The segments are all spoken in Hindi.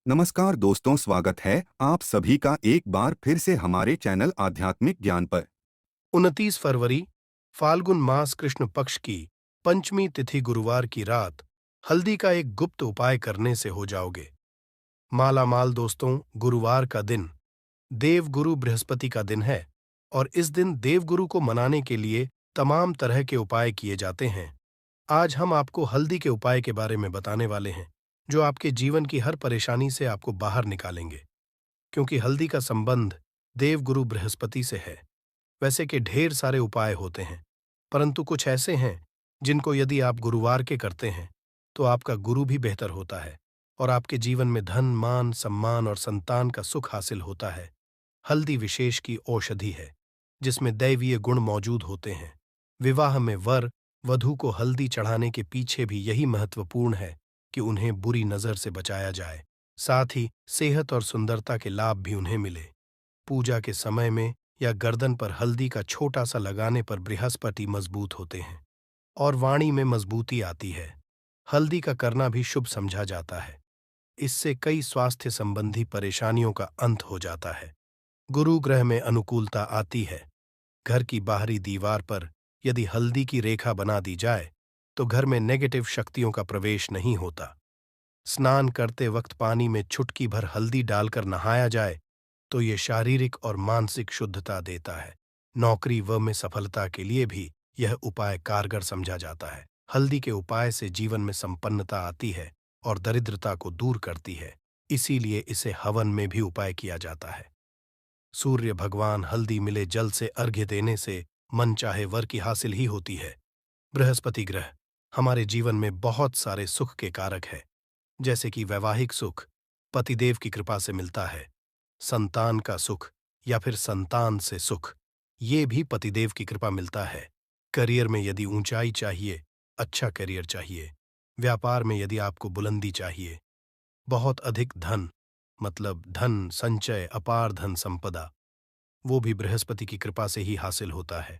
नमस्कार दोस्तों, स्वागत है आप सभी का एक बार फिर से हमारे चैनल आध्यात्मिक ज्ञान पर। 29 फरवरी फाल्गुन मास कृष्ण पक्ष की पंचमी तिथि गुरुवार की रात हल्दी का एक गुप्त उपाय करने से हो जाओगे माला माल। दोस्तों, गुरुवार का दिन देवगुरु बृहस्पति का दिन है और इस दिन देवगुरु को मनाने के लिए तमाम तरह के उपाय किए जाते हैं। आज हम आपको हल्दी के उपाय के बारे में बताने वाले हैं जो आपके जीवन की हर परेशानी से आपको बाहर निकालेंगे, क्योंकि हल्दी का संबंध देवगुरु बृहस्पति से है। वैसे के ढेर सारे उपाय होते हैं, परंतु कुछ ऐसे हैं जिनको यदि आप गुरुवार के करते हैं तो आपका गुरु भी बेहतर होता है और आपके जीवन में धन, मान, सम्मान और संतान का सुख हासिल होता है। हल्दी विशेष की औषधि है जिसमें दैवीय गुण मौजूद होते हैं। विवाह में वर वधू को हल्दी चढ़ाने के पीछे भी यही महत्वपूर्ण है कि उन्हें बुरी नजर से बचाया जाए, साथ ही सेहत और सुंदरता के लाभ भी उन्हें मिले। पूजा के समय में या गर्दन पर हल्दी का छोटा सा लगाने पर बृहस्पति मजबूत होते हैं और वाणी में मजबूती आती है। हल्दी का करना भी शुभ समझा जाता है। इससे कई स्वास्थ्य संबंधी परेशानियों का अंत हो जाता है। गुरु ग्रह में अनुकूलता आती है। घर की बाहरी दीवार पर यदि हल्दी की रेखा बना दी जाए तो घर में नेगेटिव शक्तियों का प्रवेश नहीं होता। स्नान करते वक्त पानी में चुटकी भर हल्दी डालकर नहाया जाए तो ये शारीरिक और मानसिक शुद्धता देता है। नौकरी व में सफलता के लिए भी यह उपाय कारगर समझा जाता है। हल्दी के उपाय से जीवन में संपन्नता आती है और दरिद्रता को दूर करती है, इसीलिए इसे हवन में भी उपाय किया जाता है। सूर्य भगवान हल्दी मिले जल से अर्घ्य देने से मन चाहे वर की हासिल ही होती है। बृहस्पति ग्रह हमारे जीवन में बहुत सारे सुख के कारक है, जैसे कि वैवाहिक सुख पतिदेव की कृपा से मिलता है, संतान का सुख या फिर संतान से सुख ये भी पतिदेव की कृपा मिलता है। करियर में यदि ऊंचाई चाहिए, अच्छा करियर चाहिए, व्यापार में यदि आपको बुलंदी चाहिए, बहुत अधिक धन मतलब धन संचय, अपार धन संपदा, वो भी बृहस्पति की कृपा से ही हासिल होता है।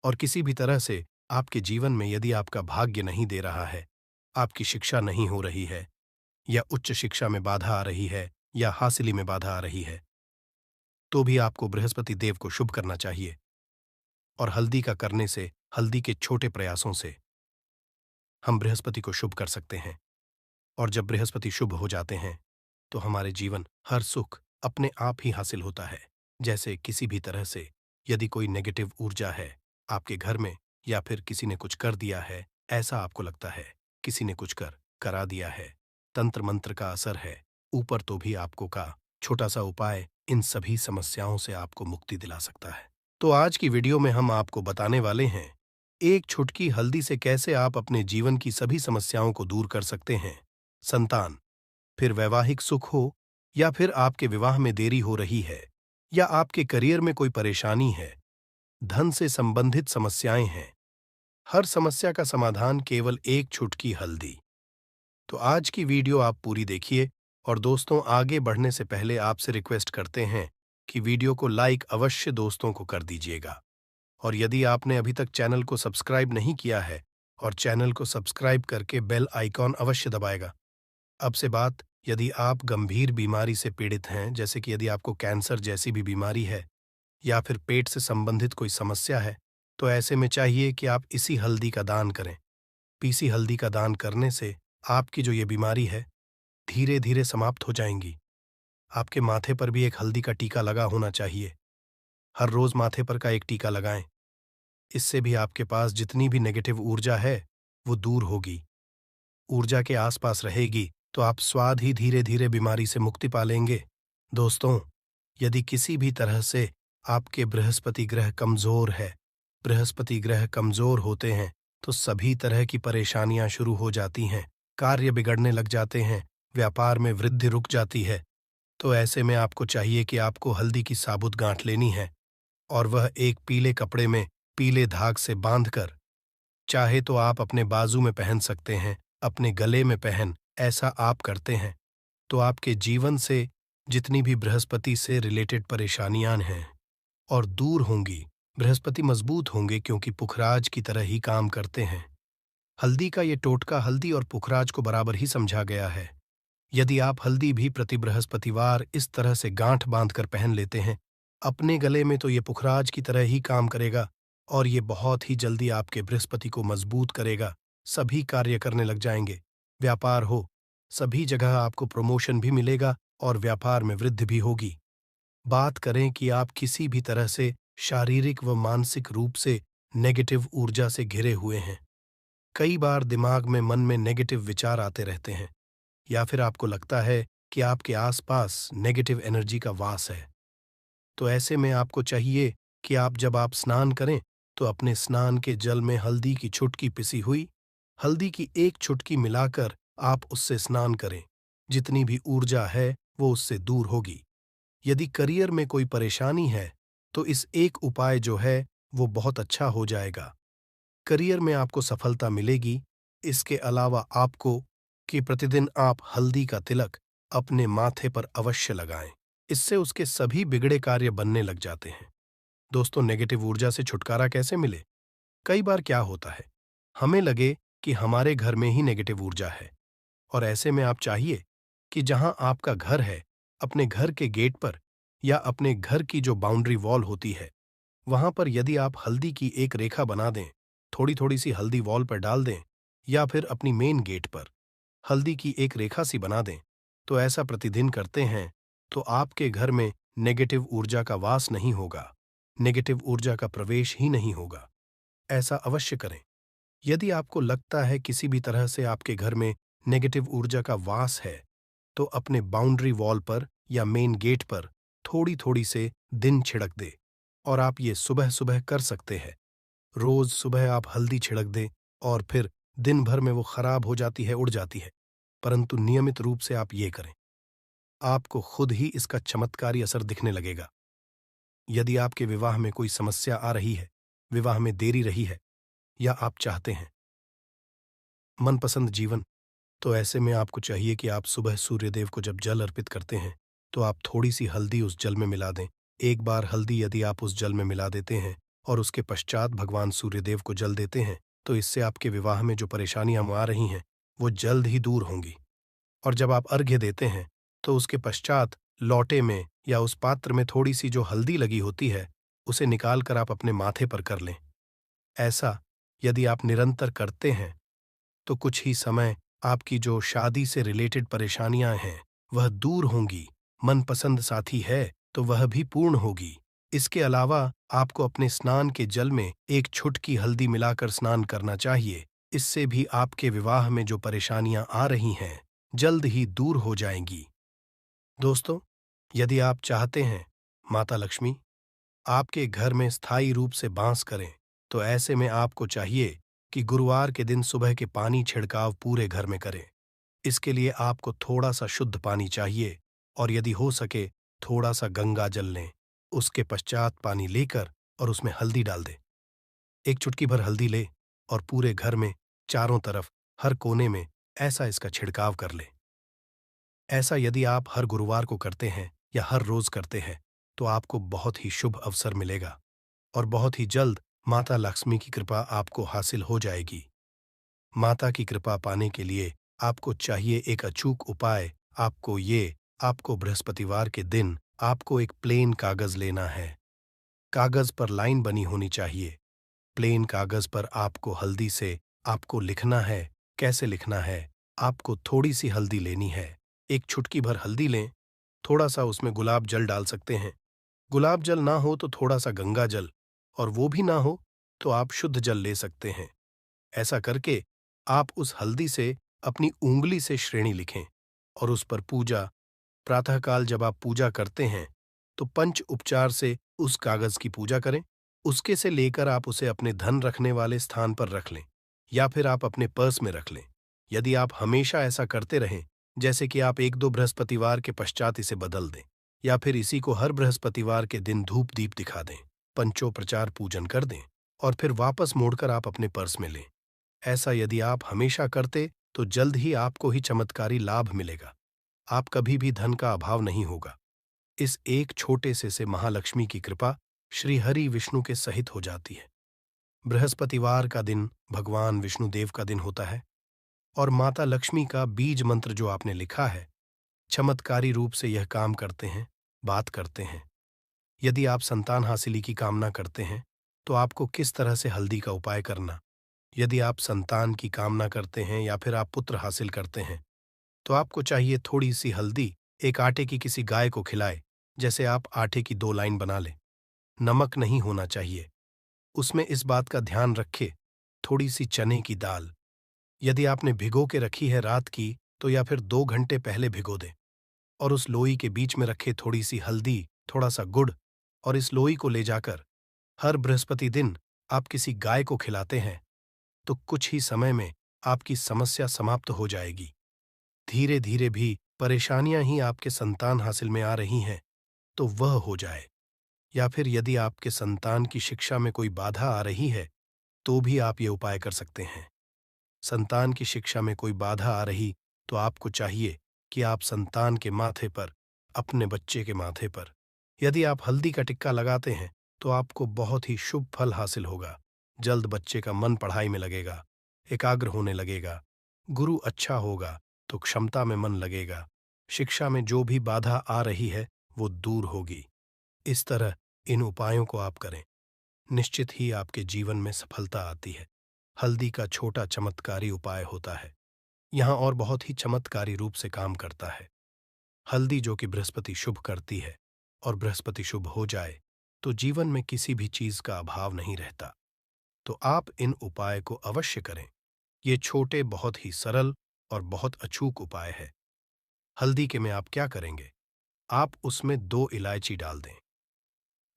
और किसी भी तरह से आपके जीवन में यदि आपका भाग्य नहीं दे रहा है, आपकी शिक्षा नहीं हो रही है या उच्च शिक्षा में बाधा आ रही है या हासिली में बाधा आ रही है, तो भी आपको बृहस्पति देव को शुभ करना चाहिए। और हल्दी का करने से, हल्दी के छोटे प्रयासों से हम बृहस्पति को शुभ कर सकते हैं। और जब बृहस्पति शुभ हो जाते हैं तो हमारे जीवन हर सुख अपने आप ही हासिल होता है। जैसे किसी भी तरह से यदि कोई नेगेटिव ऊर्जा है आपके घर में या फिर किसी ने कुछ कर दिया है, ऐसा आपको लगता है, किसी ने कुछ करा दिया है, तंत्र मंत्र का असर है, ऊपर तो भी आपको का छोटा सा उपाय इन सभी समस्याओं से आपको मुक्ति दिला सकता है। तो आज की वीडियो में हम आपको बताने वाले हैं एक छुटकी हल्दी से कैसे आप अपने जीवन की सभी समस्याओं को दूर कर सकते हैं। संतान, फिर वैवाहिक सुख हो या फिर आपके विवाह में देरी हो रही है या आपके करियर में कोई परेशानी है, धन से संबंधित समस्याएं हैं, हर समस्या का समाधान केवल एक छुटकी हल्दी। तो आज की वीडियो आप पूरी देखिए। और दोस्तों, आगे बढ़ने से पहले आपसे रिक्वेस्ट करते हैं कि वीडियो को लाइक अवश्य दोस्तों को कर दीजिएगा। और यदि आपने अभी तक चैनल को सब्सक्राइब नहीं किया है और चैनल को सब्सक्राइब करके बेल आइकॉन अवश्य दबाएगा। अब से बात, यदि आप गंभीर बीमारी से पीड़ित हैं, जैसे कि यदि आपको कैंसर जैसी भी बीमारी है या फिर पेट से संबंधित कोई समस्या है, तो ऐसे में चाहिए कि आप इसी हल्दी का दान करें। पीसी हल्दी का दान करने से आपकी जो ये बीमारी है धीरे धीरे समाप्त हो जाएंगी। आपके माथे पर भी एक हल्दी का टीका लगा होना चाहिए। हर रोज माथे पर का एक टीका लगाएं। इससे भी आपके पास जितनी भी नेगेटिव ऊर्जा है वो दूर होगी। ऊर्जा के आसपास रहेगी तो आप स्वाद ही धीरे धीरे बीमारी से मुक्ति पा लेंगे। दोस्तों, यदि किसी भी तरह से आपके बृहस्पति ग्रह कमजोर है, बृहस्पति ग्रह कमजोर होते हैं तो सभी तरह की परेशानियां शुरू हो जाती हैं, कार्य बिगड़ने लग जाते हैं, व्यापार में वृद्धि रुक जाती है। तो ऐसे में आपको चाहिए कि आपको हल्दी की साबुत गांठ लेनी है और वह एक पीले कपड़े में पीले धाग से बांधकर, चाहे तो आप अपने बाजू में पहन सकते हैं, अपने गले में पहन, ऐसा आप करते हैं तो आपके जीवन से जितनी भी बृहस्पति से रिलेटेड परेशानियां हैं और दूर होंगी। बृहस्पति मजबूत होंगे क्योंकि पुखराज की तरह ही काम करते हैं। हल्दी का ये टोटका हल्दी और पुखराज को बराबर ही समझा गया है। यदि आप हल्दी भी प्रति बृहस्पतिवार इस तरह से गांठ बांधकर पहन लेते हैं, अपने गले में तो ये पुखराज की तरह ही काम करेगा और ये बहुत ही जल्दी आपके बृहस्पति को मजबूत करेगा। सभी कार्य करने लग जाएंगे। व्यापार हो, सभी जगह आपको प्रमोशन भी मिलेगा और व्यापार में वृद्धि भी होगी। बात करें कि आप किसी भी तरह से शारीरिक व मानसिक रूप से नेगेटिव ऊर्जा से घिरे हुए हैं। कई बार दिमाग में मन में नेगेटिव विचार आते रहते हैं, या फिर आपको लगता है कि आपके आसपास नेगेटिव एनर्जी का वास है। तो ऐसे में आपको चाहिए कि जब आप स्नान करें तो अपने स्नान के जल में हल्दी की छुटकी पिसी हुई हल्दी की एक छुटकी मिलाकर आप उससे स्नान करें। जितनी भी ऊर्जा है वो उससे दूर होगी। यदि करियर में कोई परेशानी है तो इस एक उपाय जो है वो बहुत अच्छा हो जाएगा। करियर में आपको सफलता मिलेगी। इसके अलावा आपको कि प्रतिदिन आप हल्दी का तिलक अपने माथे पर अवश्य लगाएं। इससे उसके सभी बिगड़े कार्य बनने लग जाते हैं। दोस्तों, नेगेटिव ऊर्जा से छुटकारा कैसे मिले? कई बार क्या होता है, हमें लगे कि हमारे घर में ही नेगेटिव ऊर्जा है, और ऐसे में आप चाहिए कि जहां आपका घर है, अपने घर के गेट पर या अपने घर की जो बाउंड्री वॉल होती है, वहां पर यदि आप हल्दी की एक रेखा बना दें, थोड़ी थोड़ी सी हल्दी वॉल पर डाल दें, या फिर अपनी मेन गेट पर हल्दी की एक रेखा सी बना दें, तो ऐसा प्रतिदिन करते हैं तो आपके घर में नेगेटिव ऊर्जा का वास नहीं होगा, नेगेटिव ऊर्जा का प्रवेश ही नहीं होगा। ऐसा अवश्य करें। यदि आपको लगता है किसी भी तरह से आपके घर में नेगेटिव ऊर्जा का वास है, तो अपने बाउंड्री वॉल पर या मेन गेट पर थोड़ी थोड़ी से दिन छिड़क दे। और आप ये सुबह सुबह कर सकते हैं। रोज सुबह आप हल्दी छिड़क दें और फिर दिन भर में वो खराब हो जाती है, उड़ जाती है, परंतु नियमित रूप से आप ये करें, आपको खुद ही इसका चमत्कारी असर दिखने लगेगा। यदि आपके विवाह में कोई समस्या आ रही है, विवाह में देरी रही है, या आप चाहते हैं मनपसंद जीवन, तो ऐसे में आपको चाहिए कि आप सुबह सूर्यदेव को जब जल अर्पित करते हैं तो आप थोड़ी सी हल्दी उस जल में मिला दें। एक बार हल्दी यदि आप उस जल में मिला देते हैं और उसके पश्चात भगवान सूर्यदेव को जल देते हैं, तो इससे आपके विवाह में जो परेशानियां आ रही हैं वो जल्द ही दूर होंगी। और जब आप अर्घ्य देते हैं तो उसके पश्चात लौटे में या उस पात्र में थोड़ी सी जो हल्दी लगी होती है उसे निकाल कर आप अपने माथे पर कर लें। ऐसा यदि आप निरंतर करते हैं तो कुछ ही समय आपकी जो शादी से रिलेटेड परेशानियां हैं वह दूर होंगी। मनपसंद साथी है तो वह भी पूर्ण होगी। इसके अलावा आपको अपने स्नान के जल में एक छुटकी हल्दी मिलाकर स्नान करना चाहिए। इससे भी आपके विवाह में जो परेशानियां आ रही हैं जल्द ही दूर हो जाएंगी। दोस्तों, यदि आप चाहते हैं माता लक्ष्मी आपके घर में स्थायी रूप से वास करें, तो ऐसे में आपको चाहिए कि गुरुवार के दिन सुबह के पानी छिड़काव पूरे घर में करें। इसके लिए आपको थोड़ा सा शुद्ध पानी चाहिए, और यदि हो सके थोड़ा सा गंगा जल लें। उसके पश्चात पानी लेकर और उसमें हल्दी डाल दें। एक चुटकी भर हल्दी ले और पूरे घर में चारों तरफ हर कोने में ऐसा इसका छिड़काव कर लें। ऐसा यदि आप हर गुरुवार को करते हैं या हर रोज करते हैं तो आपको बहुत ही शुभ अवसर मिलेगा और बहुत ही जल्द माता लक्ष्मी की कृपा आपको हासिल हो जाएगी। माता की कृपा पाने के लिए आपको चाहिए एक अचूक उपाय। आपको बृहस्पतिवार के दिन आपको एक प्लेन कागज लेना है। कागज पर लाइन बनी होनी चाहिए। प्लेन कागज पर आपको हल्दी से आपको लिखना है। कैसे लिखना है? आपको थोड़ी सी हल्दी लेनी है, एक चुटकी भर हल्दी लें, थोड़ा सा उसमें गुलाब जल डाल सकते हैं। गुलाब जल ना हो तो थोड़ा सा गंगा जल, और वो भी ना हो तो आप शुद्ध जल ले सकते हैं। ऐसा करके आप उस हल्दी से अपनी ऊंगली से श्रेणी लिखें और उस पर पूजा। प्रातःकाल जब आप पूजा करते हैं तो पंच उपचार से उस कागज की पूजा करें। उसके से लेकर आप उसे अपने धन रखने वाले स्थान पर रख लें या फिर आप अपने पर्स में रख लें। यदि आप हमेशा ऐसा करते रहें, जैसे कि आप एक दो बृहस्पतिवार के पश्चात इसे बदल दें या फिर इसी को हर बृहस्पतिवार के दिन धूप दीप दिखा दें, पंचोपचार पूजन कर दें और फिर वापस मोड़कर आप अपने पर्स में लें। ऐसा यदि आप हमेशा करते तो जल्द ही आपको ही चमत्कारी लाभ मिलेगा। आप कभी भी धन का अभाव नहीं होगा। इस एक छोटे से महालक्ष्मी की कृपा श्री हरि विष्णु के सहित हो जाती है। बृहस्पतिवार का दिन भगवान विष्णुदेव का दिन होता है और माता लक्ष्मी का बीज मंत्र जो आपने लिखा है चमत्कारी रूप से यह काम करते हैं, बात करते हैं। यदि आप संतान हासिली की कामना करते हैं, तो आपको किस तरह से हल्दी का उपाय करना। यदि आप संतान की कामना करते हैं या फिर आप पुत्र हासिल करते हैं, तो आपको चाहिए थोड़ी सी हल्दी एक आटे की किसी गाय को खिलाए, जैसे आप आटे की 2 लाइन बना लें। नमक नहीं होना चाहिए। उसमें इस बात का ध्यान रखें, थोड़ी सी चने की दाल। यदि आपने भिगो के रखी है रात की, तो या फिर 2 घंटे पहले भिगो दें और उस लोई के बीच में रखे थोड़ी सी हल्दी, थोड़ा सा गुड़, और इस लोई को ले जाकर हर बृहस्पति दिन आप किसी गाय को खिलाते हैं, तो कुछ ही समय में आपकी समस्या समाप्त हो जाएगी। धीरे धीरे भी परेशानियां ही आपके संतान हासिल में आ रही हैं, तो वह हो जाए। या फिर यदि आपके संतान की शिक्षा में कोई बाधा आ रही है, तो भी आप ये उपाय कर सकते हैं। संतान की शिक्षा में कोई बाधा आ रही, तो आपको चाहिए कि आप संतान के माथे पर, अपने बच्चे के माथे पर, यदि आप हल्दी का टिक्का लगाते हैं, तो आपको बहुत ही शुभ फल हासिल होगा। जल्द बच्चे का मन पढ़ाई में लगेगा, एकाग्र होने लगेगा। गुरु अच्छा होगा तो क्षमता में मन लगेगा। शिक्षा में जो भी बाधा आ रही है, वो दूर होगी। इस तरह इन उपायों को आप करें, निश्चित ही आपके जीवन में सफलता आती है। हल्दी का छोटा चमत्कारी उपाय होता है, यहाँ और बहुत ही चमत्कारी रूप से काम करता है। हल्दी जो कि बृहस्पति शुभ करती है, और बृहस्पति शुभ हो जाए तो जीवन में किसी भी चीज का अभाव नहीं रहता। तो आप इन उपाय को अवश्य करें। ये छोटे, बहुत ही सरल और बहुत अचूक उपाय है। हल्दी के में आप क्या करेंगे? आप उसमें 2 इलायची डाल दें।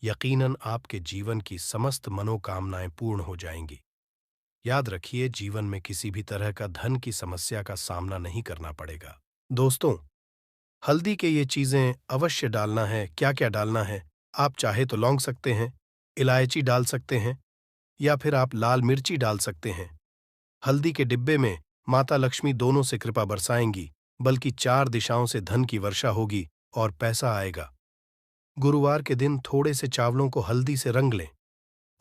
यकीनन आपके जीवन की समस्त मनोकामनाएं पूर्ण हो जाएंगी। याद रखिए, जीवन में किसी भी तरह का धन की समस्या का सामना नहीं करना पड़ेगा। दोस्तों, हल्दी के ये चीजें अवश्य डालना है। क्या क्या डालना है? आप चाहे तो लौंग सकते हैं, इलायची डाल सकते हैं, या फिर आप लाल मिर्ची डाल सकते हैं। हल्दी के डिब्बे में माता लक्ष्मी दोनों से कृपा बरसाएंगी, बल्कि 4 दिशाओं से धन की वर्षा होगी और पैसा आएगा। गुरुवार के दिन थोड़े से चावलों को हल्दी से रंग लें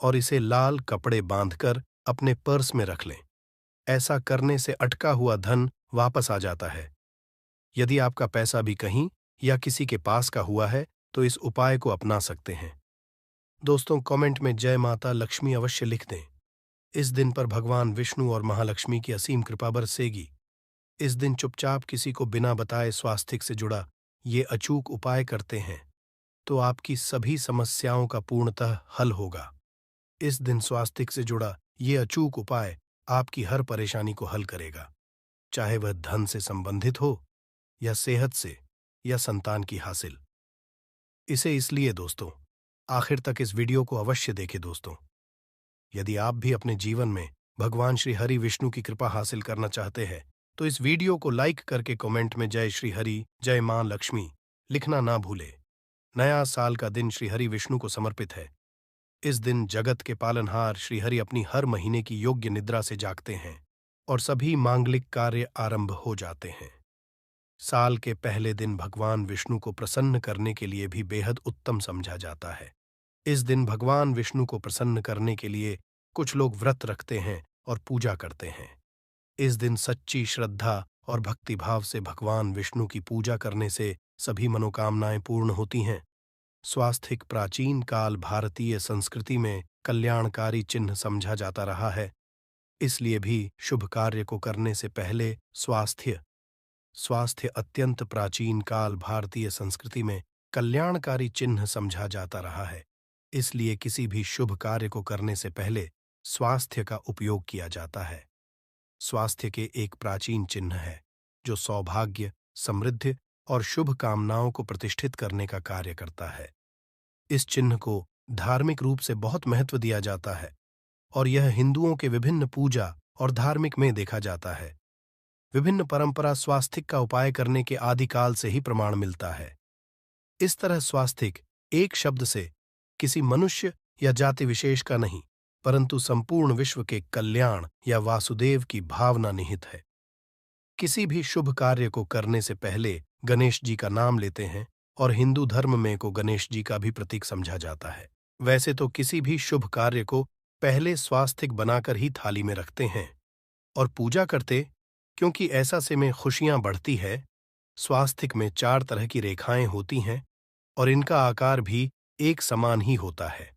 और इसे लाल कपड़े बांधकर अपने पर्स में रख लें। ऐसा करने से अटका हुआ धन वापस आ जाता है। यदि आपका पैसा भी कहीं या किसी के पास का हुआ है, तो इस उपाय को अपना सकते हैं। दोस्तों, कमेंट में जय माता लक्ष्मी अवश्य लिख दें। इस दिन पर भगवान विष्णु और महालक्ष्मी की असीम कृपा बरसेगी। इस दिन चुपचाप किसी को बिना बताए स्वास्थ्य से जुड़ा ये अचूक उपाय करते हैं, तो आपकी सभी समस्याओं का पूर्णतः हल होगा। इस दिन स्वास्थ्य से जुड़ा ये अचूक उपाय आपकी हर परेशानी को हल करेगा, चाहे वह धन से संबंधित हो या सेहत से या संतान की हासिल। इसे इसलिए दोस्तों, आखिर तक इस वीडियो को अवश्य देखें दोस्तों। यदि आप भी अपने जीवन में भगवान श्री हरि विष्णु की कृपा हासिल करना चाहते हैं, तो इस वीडियो को लाइक करके कमेंट में जय श्री हरि, जय मां लक्ष्मी लिखना ना भूले। नया साल का दिन श्री हरि विष्णु को समर्पित है। इस दिन जगत के पालनहार श्री हरि अपनी हर महीने की योग्य निद्रा से जागते हैं और सभी मांगलिक कार्य आरंभ हो जाते हैं। साल के पहले दिन भगवान विष्णु को प्रसन्न करने के लिए भी बेहद उत्तम समझा जाता है। इस दिन भगवान विष्णु को प्रसन्न करने के लिए कुछ लोग व्रत रखते हैं और पूजा करते हैं। इस दिन सच्ची श्रद्धा और भक्तिभाव से भगवान विष्णु की पूजा करने से सभी मनोकामनाएं पूर्ण होती हैं। स्वास्थ्य प्राचीन काल भारतीय संस्कृति में कल्याणकारी चिन्ह समझा जाता रहा है। इसलिए भी शुभ कार्य को करने से पहले स्वास्थ्य अत्यंत प्राचीन काल भारतीय संस्कृति में कल्याणकारी चिन्ह समझा जाता रहा है। इसलिए किसी भी शुभ कार्य को करने से पहले स्वास्थ्य का उपयोग किया जाता है। स्वास्थ्य के एक प्राचीन चिन्ह है जो सौभाग्य, समृद्धि और शुभ कामनाओं को प्रतिष्ठित करने का कार्य करता है। इस चिन्ह को धार्मिक रूप से बहुत महत्व दिया जाता है और यह हिंदुओं के विभिन्न पूजा और धार्मिक में देखा जाता है। विभिन्न परंपरा स्वास्तिक का उपाय करने के आदिकाल से ही प्रमाण मिलता है। इस तरह स्वास्तिक एक शब्द से किसी मनुष्य या जाति विशेष का नहीं, परंतु संपूर्ण विश्व के कल्याण या वासुदेव की भावना निहित है। किसी भी शुभ कार्य को करने से पहले गणेश जी का नाम लेते हैं और हिंदू धर्म में को गणेश जी का भी प्रतीक समझा जाता है। वैसे तो किसी भी शुभ कार्य को पहले स्वास्तिक बनाकर ही थाली में रखते हैं और पूजा करते, क्योंकि ऐसा से में खुशियां बढ़ती है स्वास्तिक में 4 तरह की रेखाएं होती हैं और इनका आकार भी एक समान ही होता है।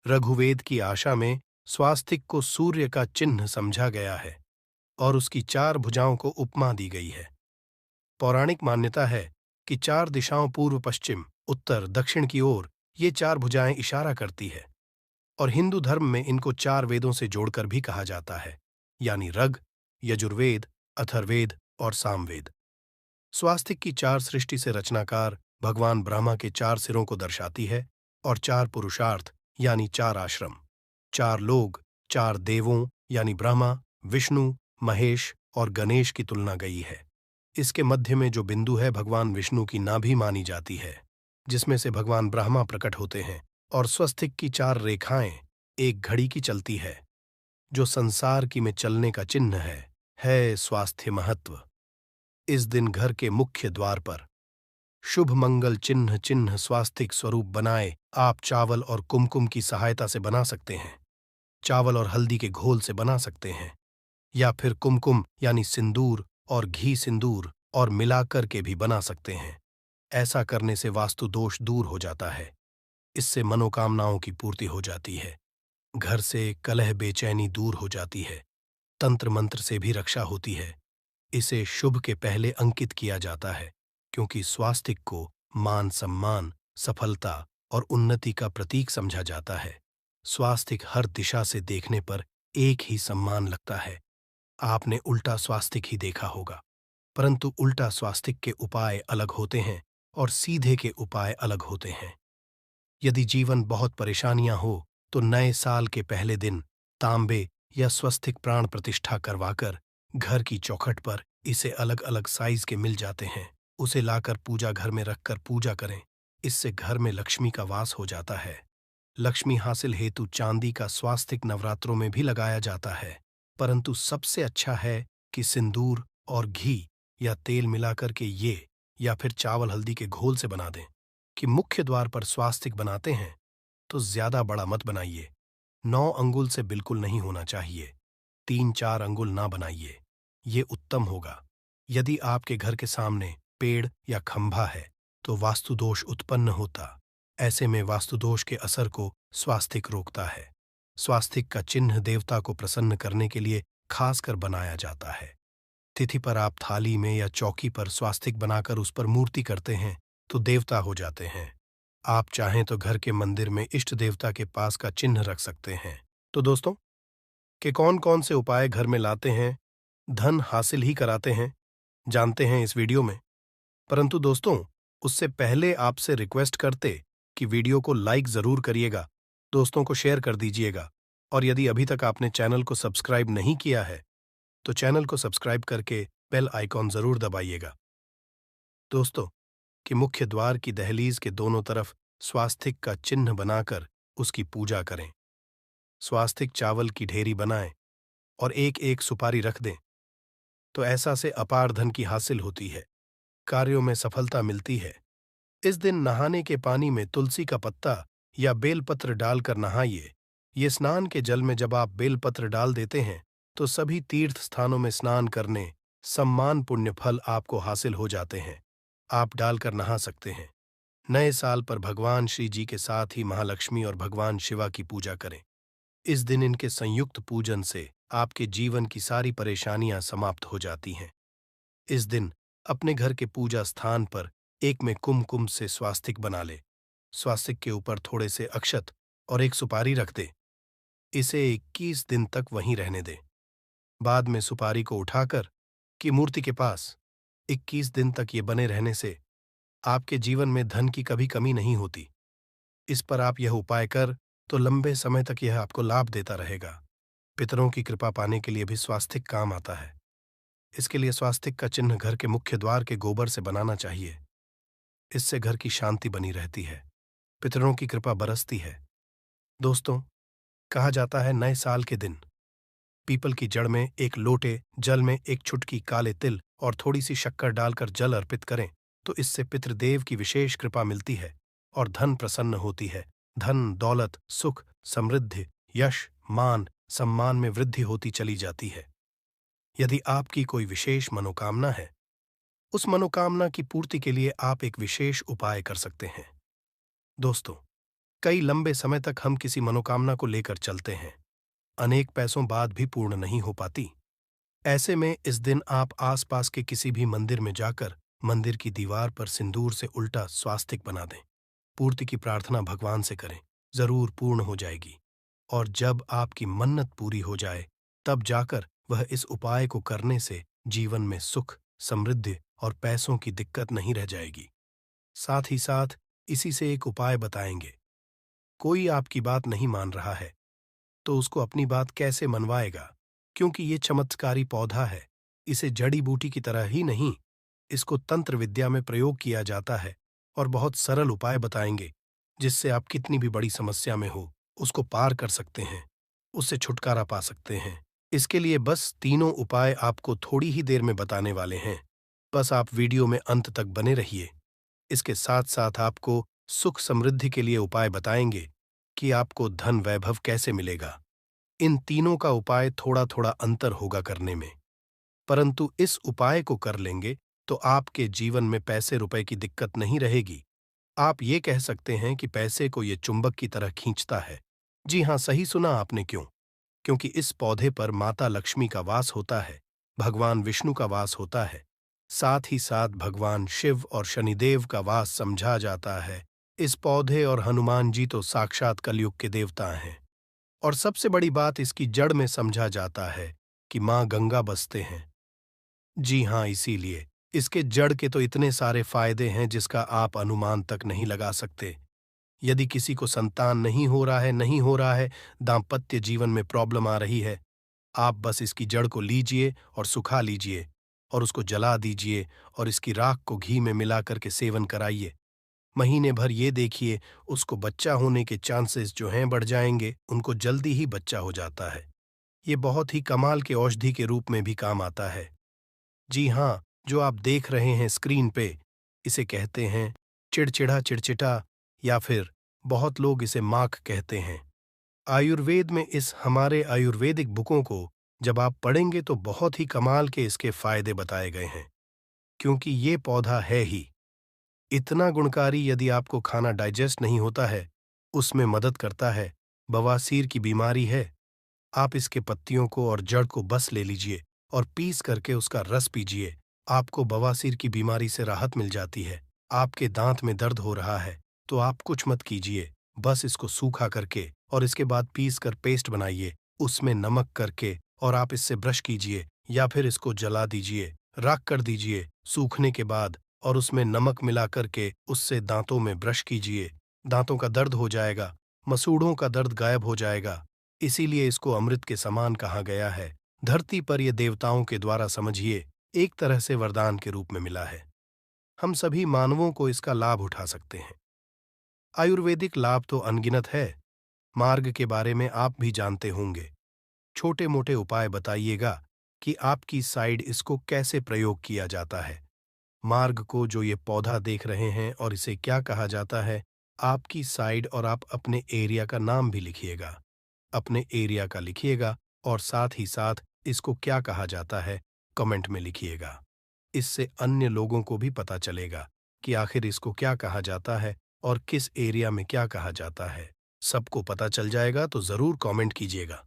रघुवेद की आशा में स्वास्तिक को सूर्य का चिन्ह समझा गया है और उसकी 4 भुजाओं को उपमा दी गई है। पौराणिक मान्यता है कि 4 दिशाओं पूर्व, पश्चिम, उत्तर, दक्षिण की ओर ये 4 भुजाएं इशारा करती है और हिंदू धर्म में इनको 4 वेदों से जोड़कर भी कहा जाता है, यानी ऋग, यजुर्वेद, अथर्ववेद और सामवेद। स्वास्तिक की 4 सृष्टि से रचनाकार भगवान ब्रह्मा के 4 सिरों को दर्शाती है और 4 पुरुषार्थ यानी 4 आश्रम, 4 लोग, 4 देवों यानी ब्रह्मा, विष्णु, महेश और गणेश की तुलना गई है। इसके मध्य में जो बिंदु है भगवान विष्णु की नाभि मानी जाती है, जिसमें से भगवान ब्रह्मा प्रकट होते हैं, और स्वस्तिक की 4 रेखाएं एक घड़ी की चलती है, जो संसार की में चलने का चिन्ह है स्वास्थ्य महत्व। इस दिन घर के मुख्य द्वार पर शुभ मंगल चिन्ह चिन्ह स्वास्तिक स्वरूप बनाए आप चावल और कुमकुम की सहायता से बना सकते हैं, चावल और हल्दी के घोल से बना सकते हैं, या फिर कुमकुम यानी सिंदूर और घी सिंदूर और मिलाकर के भी बना सकते हैं। ऐसा करने से वास्तु दोष दूर हो जाता है। इससे मनोकामनाओं की पूर्ति हो जाती है, घर से कलह बेचैनी दूर हो जाती है, तंत्र मंत्र से भी रक्षा होती है। इसे शुभ के पहले अंकित किया जाता है, क्योंकि स्वास्तिक को मान सम्मान, सफलता और उन्नति का प्रतीक समझा जाता है। स्वास्तिक हर दिशा से देखने पर एक ही सम्मान लगता है। आपने उल्टा स्वास्तिक ही देखा होगा, परंतु उल्टा स्वास्तिक के उपाय अलग होते हैं और सीधे के उपाय अलग होते हैं। यदि जीवन बहुत परेशानियां हो तो नए साल के पहले दिन तांबे या स्वस्तिक प्राण प्रतिष्ठा करवाकर घर की चौखट पर, इसे अलग अलग साइज के मिल जाते हैं, उसे लाकर पूजा घर में रखकर पूजा करें। इससे घर में लक्ष्मी का वास हो जाता है। लक्ष्मी हासिल हेतु चांदी का स्वास्तिक नवरात्रों में भी लगाया जाता है, परंतु सबसे अच्छा है कि सिंदूर और घी या तेल मिलाकर के ये, या फिर चावल हल्दी के घोल से बना दें। कि मुख्य द्वार पर स्वास्तिक बनाते हैं तो ज्यादा बड़ा मत बनाइए, 9 अंगुल से बिल्कुल नहीं होना चाहिए, 3-4 अंगुल ना बनाइए, ये उत्तम होगा। यदि आपके घर के सामने पेड़ या खंभा है तो वास्तु दोष उत्पन्न होता। ऐसे में वास्तु दोष के असर को स्वास्तिक रोकता है। स्वास्तिक का चिन्ह देवता को प्रसन्न करने के लिए खासकर बनाया जाता है। तिथि पर आप थाली में या चौकी पर स्वास्तिक बनाकर उस पर मूर्ति करते हैं तो देवता हो जाते हैं। आप चाहें तो घर के मंदिर में इष्ट देवता के पास का चिन्ह रख सकते हैं। तो दोस्तों, कि कौन कौन से उपाय घर में लाते हैं, धन हासिल ही कराते हैं, जानते हैं इस वीडियो में। परंतु दोस्तों, उससे पहले आपसे रिक्वेस्ट करते कि वीडियो को लाइक जरूर करिएगा, दोस्तों को शेयर कर दीजिएगा, और यदि अभी तक आपने चैनल को सब्सक्राइब नहीं किया है तो चैनल को सब्सक्राइब करके बेल आइकॉन जरूर दबाइएगा। दोस्तों, कि मुख्य द्वार की दहलीज के दोनों तरफ स्वास्तिक का चिन्ह बनाकर उसकी पूजा करें। स्वास्तिक चावल की ढेरी बनाएं और एक एक सुपारी रख दें, तो ऐसा से अपार धन की हासिल होती है, कार्यों में सफलता मिलती है। इस दिन नहाने के पानी में तुलसी का पत्ता या बेलपत्र डालकर नहाइए। ये स्नान के जल में जब आप बेलपत्र डाल देते हैं तो सभी तीर्थ स्थानों में स्नान करने सम्मान पुण्य फल आपको हासिल हो जाते हैं। आप डालकर नहा सकते हैं। नए साल पर भगवान श्री जी के साथ ही महालक्ष्मी और भगवान शिवा की पूजा करें। इस दिन इनके संयुक्त पूजन से आपके जीवन की सारी परेशानियां समाप्त हो जाती हैं। इस दिन अपने घर के पूजा स्थान पर एक में कुमकुम से स्वास्तिक बना ले। स्वास्तिक के ऊपर थोड़े से अक्षत और एक सुपारी रख दे। इसे 21 दिन तक वहीं रहने दे। बाद में सुपारी को उठाकर की मूर्ति के पास 21 दिन तक ये बने रहने से आपके जीवन में धन की कभी कमी नहीं होती। इस पर आप यह उपाय कर तो लंबे समय तक यह आपको लाभ देता रहेगा। पितरों की कृपा पाने के लिए भी स्वास्तिक काम आता है। इसके लिए स्वास्तिक का चिन्ह घर के मुख्य द्वार के गोबर से बनाना चाहिए। इससे घर की शांति बनी रहती है, पितरों की कृपा बरसती है। दोस्तों, कहा जाता है नए साल के दिन पीपल की जड़ में एक लोटे जल में एक चुटकी काले तिल और थोड़ी सी शक्कर डालकर जल अर्पित करें तो इससे पितृदेव की विशेष कृपा मिलती है और धन प्रसन्न होती है। धन, दौलत, सुख, समृद्धि, यश, मान, सम्मान में वृद्धि होती चली जाती है। यदि आपकी कोई विशेष मनोकामना है उस मनोकामना की पूर्ति के लिए आप एक विशेष उपाय कर सकते हैं। दोस्तों, कई लंबे समय तक हम किसी मनोकामना को लेकर चलते हैं, अनेक पैसों बाद भी पूर्ण नहीं हो पाती। ऐसे में इस दिन आप आसपास के किसी भी मंदिर में जाकर मंदिर की दीवार पर सिंदूर से उल्टा स्वास्तिक बना दें। पूर्ति की प्रार्थना भगवान से करें, जरूर पूर्ण हो जाएगी। और जब आपकी मन्नत पूरी हो जाए, तब जाकर वह इस उपाय को करने से जीवन में सुख, समृद्धि और पैसों की दिक्कत नहीं रह जाएगी। साथ ही साथ इसी से एक उपाय बताएंगे। कोई आपकी बात नहीं मान रहा है, तो उसको अपनी बात कैसे मनवाएगा? क्योंकि ये चमत्कारी पौधा है, इसे जड़ी बूटी की तरह ही नहीं, इसको तंत्र विद्या में प्रयोग किया जाता है। और बहुत सरल उपाय बताएंगे, जिससे आप कितनी भी बड़ी समस्या में हो, उसको पार कर सकते हैं, उससे छुटकारा पा सकते हैं। इसके लिए बस तीनों उपाय आपको थोड़ी ही देर में बताने वाले हैं। बस आप वीडियो में अंत तक बने रहिए। इसके साथ साथ आपको सुख समृद्धि के लिए उपाय बताएंगे कि आपको धन वैभव कैसे मिलेगा। इन तीनों का उपाय थोड़ा थोड़ा अंतर होगा करने में, परंतु इस उपाय को कर लेंगे तो आपके जीवन में पैसे रुपए की दिक्कत नहीं रहेगी। आप ये कह सकते हैं कि पैसे को ये चुंबक की तरह खींचता है। जी हाँ, सही सुना आपने। क्यों? क्योंकि इस पौधे पर माता लक्ष्मी का वास होता है, भगवान विष्णु का वास होता है, साथ ही साथ भगवान शिव और शनिदेव का वास समझा जाता है। इस पौधे और हनुमान जी तो साक्षात कलयुग के देवता हैं। और सबसे बड़ी बात, इसकी जड़ में समझा जाता है कि माँ गंगा बसते हैं। जी हाँ, इसीलिए इसके जड़ के तो इतने सारे फायदे हैं जिसका आप अनुमान तक नहीं लगा सकते। यदि किसी को संतान नहीं हो रहा है, दाम्पत्य जीवन में प्रॉब्लम आ रही है, आप बस इसकी जड़ को लीजिए और सुखा लीजिए और उसको जला दीजिए और इसकी राख को घी में मिला करके सेवन कराइए। महीने भर ये देखिए, उसको बच्चा होने के चांसेस जो हैं बढ़ जाएंगे, उनको जल्दी ही बच्चा हो जाता है। ये बहुत ही कमाल के औषधि के रूप में भी काम आता है। जी हाँ, जो आप देख रहे हैं स्क्रीन पे, इसे कहते हैं चिड़चिड़ा चिड़चिटा, या फिर बहुत लोग इसे माख कहते हैं। आयुर्वेद में इस हमारे आयुर्वेदिक बुकों को जब आप पढ़ेंगे तो बहुत ही कमाल के इसके फायदे बताए गए हैं, क्योंकि ये पौधा है ही इतना गुणकारी। यदि आपको खाना डाइजेस्ट नहीं होता है, उसमें मदद करता है। बवासीर की बीमारी है, आप इसके पत्तियों को और जड़ को बस ले लीजिए और पीस करके उसका रस पीजिए। आपको बवासीर की बीमारी से राहत मिल जाती है। आपके दांत में दर्द हो रहा है, तो आप कुछ मत कीजिए, बस इसको सूखा करके और इसके बाद पीस कर पेस्ट बनाइए, उसमें नमक करके और आप इससे ब्रश कीजिए, या फिर इसको जला दीजिए, राख कर दीजिए सूखने के बाद, और उसमें नमक मिला करके उससे दांतों में ब्रश कीजिए। दांतों का दर्द हो जाएगा, मसूड़ों का दर्द गायब हो जाएगा। इसीलिए इसको अमृत के समान कहा गया है। धरती पर ये देवताओं के द्वारा समझिए एक तरह से वरदान के रूप में मिला है। हम सभी मानवों को इसका लाभ उठा सकते हैं। आयुर्वेदिक लाभ तो अनगिनत है। मार्ग के बारे में आप भी जानते होंगे। छोटे मोटे उपाय बताइएगा कि आपकी साइड इसको कैसे प्रयोग किया जाता है। मार्ग को जो ये पौधा देख रहे हैं और इसे क्या कहा जाता है, आपकी साइड, और आप अपने एरिया का नाम भी लिखिएगा। अपने एरिया का लिखिएगा और साथ ही साथ इसको क्या कहा जाता है कमेंट में लिखिएगा। इससे अन्य लोगों को भी पता चलेगा कि आखिर इसको क्या कहा जाता है और किस एरिया में क्या कहा जाता है। सबको पता चल जाएगा, तो ज़रूर कमेंट कीजिएगा।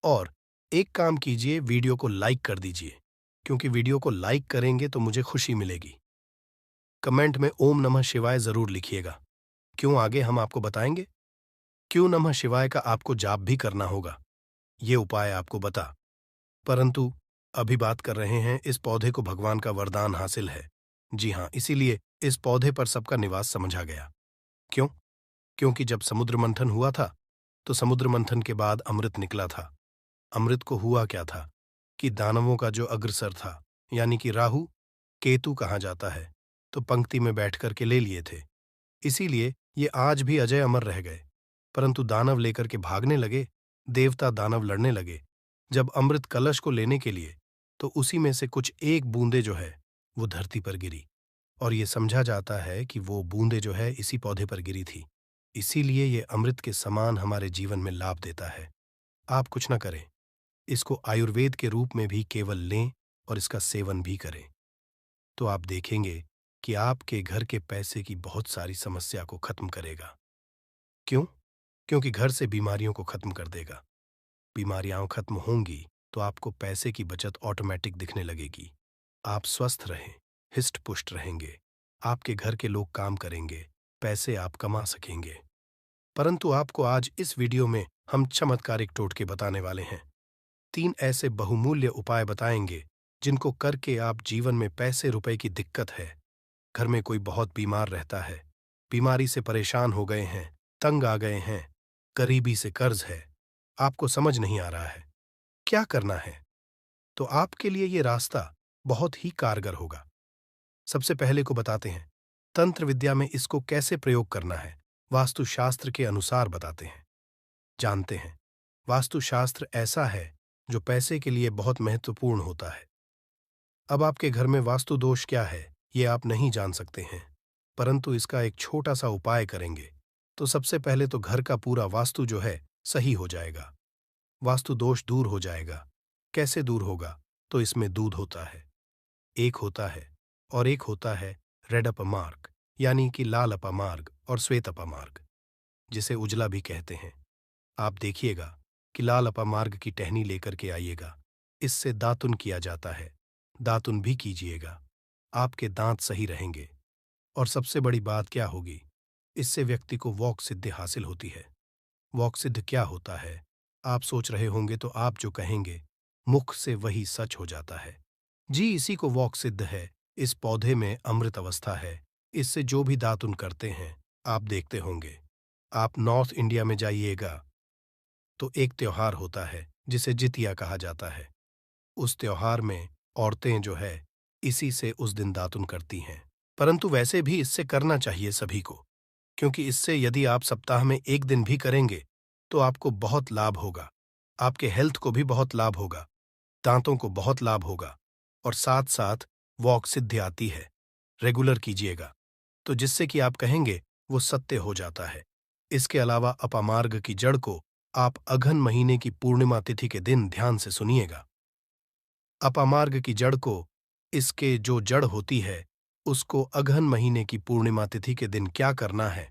और एक काम कीजिए, वीडियो को लाइक कर दीजिए, क्योंकि वीडियो को लाइक करेंगे तो मुझे खुशी मिलेगी। कमेंट में ओम नमः शिवाय ज़रूर लिखिएगा। क्यों, आगे हम आपको बताएंगे। क्यों नमः शिवाय का आपको जाप भी करना होगा, ये उपाय आपको बता। परंतु अभी बात कर रहे हैं, इस पौधे को भगवान का वरदान हासिल है। जी हाँ, इसीलिए इस पौधे पर सबका निवास समझा गया। क्यों? क्योंकि जब समुद्र मंथन हुआ था, तो समुद्र मंथन के बाद अमृत निकला था। अमृत को हुआ क्या था कि दानवों का जो अग्रसर था, यानी कि राहु केतु कहा जाता है, तो पंक्ति में बैठ कर के ले लिए थे। इसीलिए ये आज भी अजय अमर रह गए। परंतु दानव लेकर के भागने लगे, देवता दानव लड़ने लगे। जब अमृत कलश को लेने के लिए, तो उसी में से कुछ एक बूंदे जो है वो धरती पर गिरी, और ये समझा जाता है कि वो बूंदे जो है इसी पौधे पर गिरी थी। इसीलिए ये अमृत के समान हमारे जीवन में लाभ देता है। आप कुछ न करें, इसको आयुर्वेद के रूप में भी केवल लें और इसका सेवन भी करें। तो आप देखेंगे कि आपके घर के पैसे की बहुत सारी समस्या को खत्म करेगा। क्यों? क्योंकि घर से बीमारियों को खत्म कर देगा। बीमारियां खत्म होंगी तो आपको पैसे की बचत ऑटोमेटिक दिखने लगेगी। आप स्वस्थ रहें, हिस्ट पुष्ट रहेंगे, आपके घर के लोग काम करेंगे, पैसे आप कमा सकेंगे। परंतु आपको आज इस वीडियो में हम चमत्कारिक टोटके बताने वाले हैं। 3 ऐसे बहुमूल्य उपाय बताएंगे जिनको करके आप जीवन में पैसे रुपए की दिक्कत है, घर में कोई बहुत बीमार रहता है, बीमारी से परेशान हो गए हैं, तंग आ गए हैं, गरीबी से कर्ज है, आपको समझ नहीं आ रहा है क्या करना है, तो आपके लिए ये रास्ता बहुत ही कारगर होगा। सबसे पहले को बताते हैं, तंत्र विद्या में इसको कैसे प्रयोग करना है, वास्तुशास्त्र के अनुसार बताते हैं। जानते हैं, वास्तुशास्त्र ऐसा है जो पैसे के लिए बहुत महत्वपूर्ण होता है। अब आपके घर में वास्तु दोष क्या है, ये आप नहीं जान सकते हैं, परंतु इसका एक छोटा सा उपाय करेंगे तो सबसे पहले तो घर का पूरा वास्तु जो है सही हो जाएगा, वास्तु दोष दूर हो जाएगा। कैसे दूर होगा? तो इसमें दूध होता है, एक होता है, और एक होता है रेड अपमार्ग, यानी कि लाल अपमार्ग और श्वेत अपमार्ग, जिसे उजला भी कहते हैं। आप देखिएगा कि लाल अपमार्ग की टहनी लेकर के आइएगा, इससे दातुन किया जाता है, दातुन भी कीजिएगा, आपके दांत सही रहेंगे। और सबसे बड़ी बात क्या होगी, इससे व्यक्ति को वॉक सिद्धि हासिल होती है। वॉक सिद्ध क्या होता है, आप सोच रहे होंगे, तो आप जो कहेंगे मुख से वही सच हो जाता है। जी, इसी को वॉक सिद्ध है। इस पौधे में अमृत अवस्था है, इससे जो भी दातुन करते हैं आप देखते होंगे। आप नॉर्थ इंडिया में जाइएगा तो एक त्योहार होता है जिसे जितिया कहा जाता है। उस त्योहार में औरतें जो है इसी से उस दिन दातुन करती हैं। परंतु वैसे भी इससे करना चाहिए सभी को, क्योंकि इससे यदि आप सप्ताह में एक दिन भी करेंगे तो आपको बहुत लाभ होगा, आपके हेल्थ को भी बहुत लाभ होगा, दांतों को बहुत लाभ होगा, और साथ साथ वॉक सिद्धि आती है। रेगुलर कीजिएगा तो जिससे कि आप कहेंगे वो सत्य हो जाता है। इसके अलावा अपामार्ग की जड़ को आप अघन महीने की पूर्णिमा तिथि के दिन ध्यान से सुनिएगा। अपामार्ग की जड़ को, इसके जो जड़ होती है उसको अघन महीने की पूर्णिमा तिथि के दिन क्या करना है,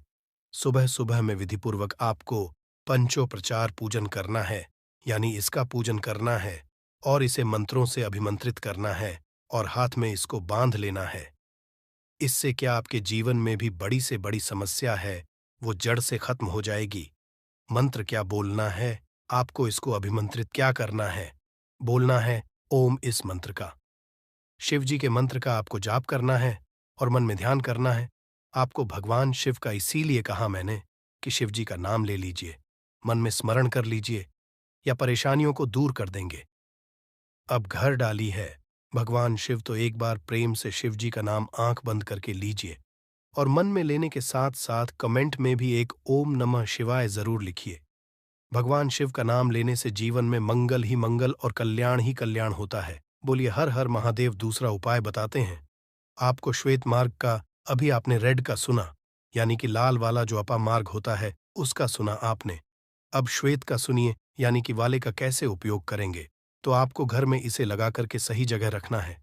सुबह सुबह में विधिपूर्वक आपको पंचोपचार पूजन करना है, यानी इसका पूजन करना है और इसे मंत्रों से अभिमंत्रित करना है और हाथ में इसको बांध लेना है। इससे क्या आपके जीवन में भी बड़ी से बड़ी समस्या है वो जड़ से खत्म हो जाएगी। मंत्र क्या बोलना है, आपको इसको अभिमंत्रित क्या करना है, बोलना है ओम इस मंत्र का। शिव जी के मंत्र का आपको जाप करना है और मन में ध्यान करना है। आपको भगवान शिव का इसीलिए कहा मैंने कि शिव जी का नाम ले लीजिए, मन में स्मरण कर लीजिए, या परेशानियों को दूर कर देंगे। अब घर डाली है भगवान शिव, तो एक बार प्रेम से शिव जी का नाम आंख बंद करके लीजिए और मन में लेने के साथ साथ कमेंट में भी एक ओम नमः शिवाय जरूर लिखिए। भगवान शिव का नाम लेने से जीवन में मंगल ही मंगल और कल्याण ही कल्याण होता है। बोलिए हर हर महादेव। दूसरा उपाय बताते हैं आपको, श्वेत मार्ग का। अभी आपने रेड का सुना, यानी कि लाल वाला जो अपा मार्ग होता है उसका सुना आपने। अब श्वेत का सुनिए, यानी कि वाले का कैसे उपयोग करेंगे। तो आपको घर में इसे लगा करके सही जगह रखना है।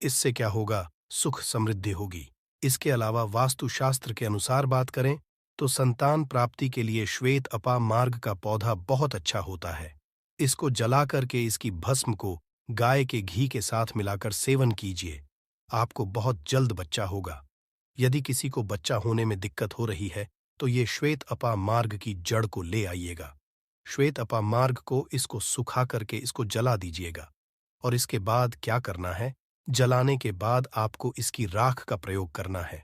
इससे क्या होगा, सुख समृद्धि होगी। इसके अलावा वास्तुशास्त्र के अनुसार बात करें तो संतान प्राप्ति के लिए श्वेत अपा मार्ग का पौधा बहुत अच्छा होता है। इसको जला करके इसकी भस्म को गाय के घी के साथ मिलाकर सेवन कीजिए, आपको बहुत जल्द बच्चा होगा। यदि किसी को बच्चा होने में दिक्कत हो रही है तो ये श्वेत अपा मार्ग की जड़ को ले आइएगा। श्वेत अपा मार्ग को इसको सुखा करके इसको जला दीजिएगा। और इसके बाद क्या करना है, जलाने के बाद आपको इसकी राख का प्रयोग करना है।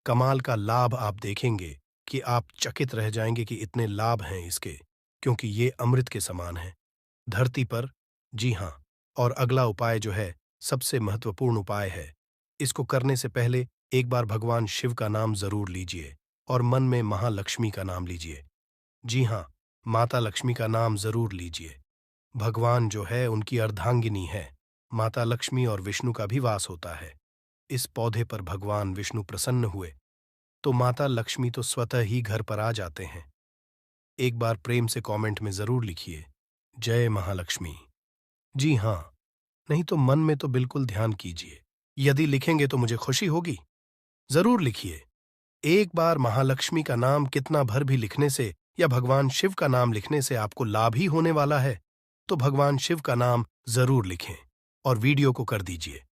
कमाल का लाभ आप देखेंगे कि आप चकित रह जाएंगे कि इतने लाभ हैं इसके, क्योंकि ये अमृत के समान है धरती पर। जी हाँ, और अगला उपाय जो है सबसे महत्वपूर्ण उपाय है। इसको करने से पहले एक बार भगवान शिव का नाम जरूर लीजिए और मन में महालक्ष्मी का नाम लीजिए। जी हाँ, माता लक्ष्मी का नाम जरूर लीजिए। भगवान जो है उनकी अर्धांगिनी है, माता लक्ष्मी और विष्णु का भी वास होता है। इस पौधे पर भगवान विष्णु प्रसन्न हुए तो माता लक्ष्मी तो स्वतः ही घर पर आ जाते हैं। एक बार प्रेम से कमेंट में जरूर लिखिए, जय महालक्ष्मी। जी हाँ, नहीं तो मन में तो बिल्कुल ध्यान कीजिए यदि लिखेंगे तो मुझे खुशी होगी। जरूर लिखिए। एक बार महालक्ष्मी का नाम कितना भर भी लिखने से या भगवान शिव का नाम लिखने से आपको लाभ ही होने वाला है, तो भगवान शिव का नाम जरूर लिखें और वीडियो को कर दीजिए।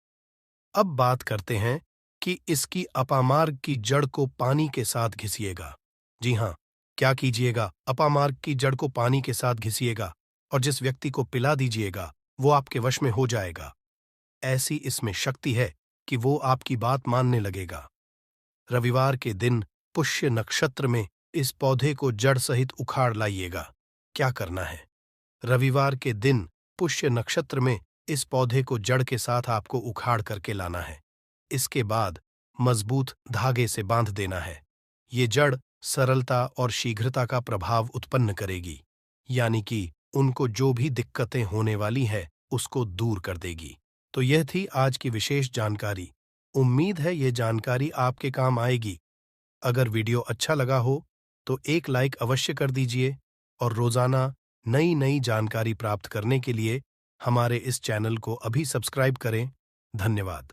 अब बात करते हैं कि इसकी अपामार्ग की जड़ को पानी के साथ घिसिएगा। जी हाँ, क्या कीजिएगा? अपामार्ग की जड़ को पानी के साथ घिसिएगा और जिस व्यक्ति को पिला दीजिएगा वो आपके वश में हो जाएगा। ऐसी इसमें शक्ति है कि वो आपकी बात मानने लगेगा। रविवार के दिन पुष्य नक्षत्र में इस पौधे को जड़ सहित उखाड़ लाइएगा। क्या करना है? रविवार के दिन पुष्य नक्षत्र में इस पौधे को जड़ के साथ आपको उखाड़ करके लाना है। इसके बाद मजबूत धागे से बांध देना है। ये जड़ सरलता और शीघ्रता का प्रभाव उत्पन्न करेगी, यानी कि उनको जो भी दिक्कतें होने वाली है उसको दूर कर देगी। तो यह थी आज की विशेष जानकारी। उम्मीद है ये जानकारी आपके काम आएगी। अगर वीडियो अच्छा लगा हो तो एक लाइक अवश्य कर दीजिए और रोजाना नई नई जानकारी प्राप्त करने के लिए हमारे इस चैनल को अभी सब्सक्राइब करें। धन्यवाद।